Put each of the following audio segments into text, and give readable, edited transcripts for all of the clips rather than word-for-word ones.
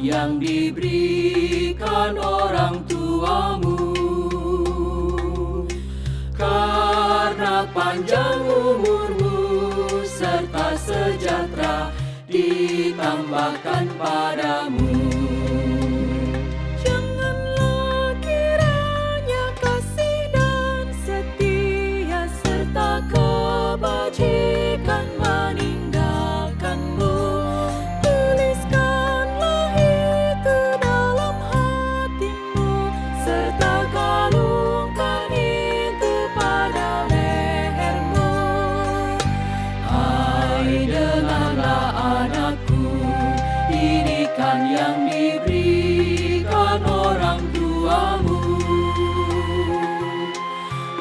yang diberikan orang tuamu. Karena panjang umurmu serta sejahtera ditambahkan padamu. Janganlah kiranya kasih dan setia serta kebajikan meninggalkanmu. Tuliskanlah itu dalam hatimu, serta kalungkan itu pada lehermu. Hai, dengarlah anakku, ini kan yang diberikan orang tuamu.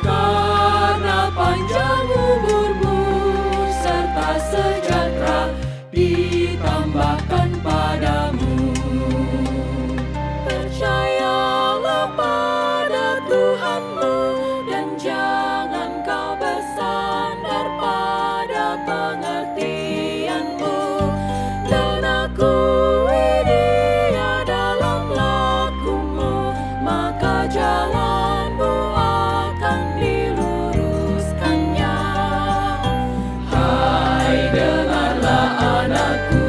Karena panjang umurmu serta sejahtera ditambahkan padamu. Percayalah pada Tuhanmu dan jangan kau bersandar pada pengertianmu. Dan akui Dia dalam lakumu, maka jalanmu akan diluruskannya. Hai, dengarlah anakku,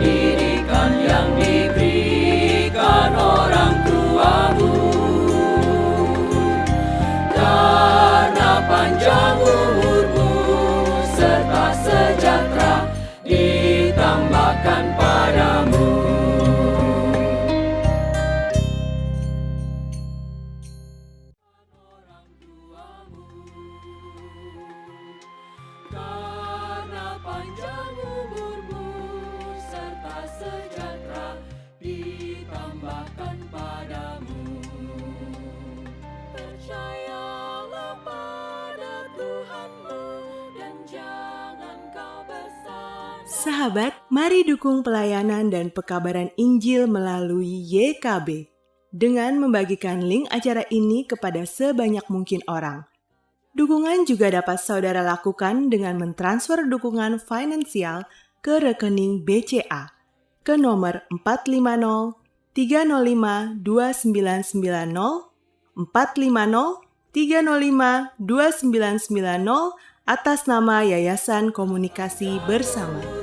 ini kan yang diberikan orang tuamu. Karena panjang umurmu serta sejahtera ditambahkan padamu. Orang tuamu. Karena panjang umurmu serta sejahtera ditambahkan padamu. Percayalah pada Tuhanmu dan jangan kau bersandar. Sahabat, mari dukung pelayanan dan pekabaran Injil melalui YKB dengan membagikan link acara ini kepada sebanyak mungkin orang. Dukungan juga dapat saudara lakukan dengan mentransfer dukungan finansial ke rekening BCA ke nomor 450 305 2990 450 305 2990 atas nama Yayasan Komunikasi Bersama.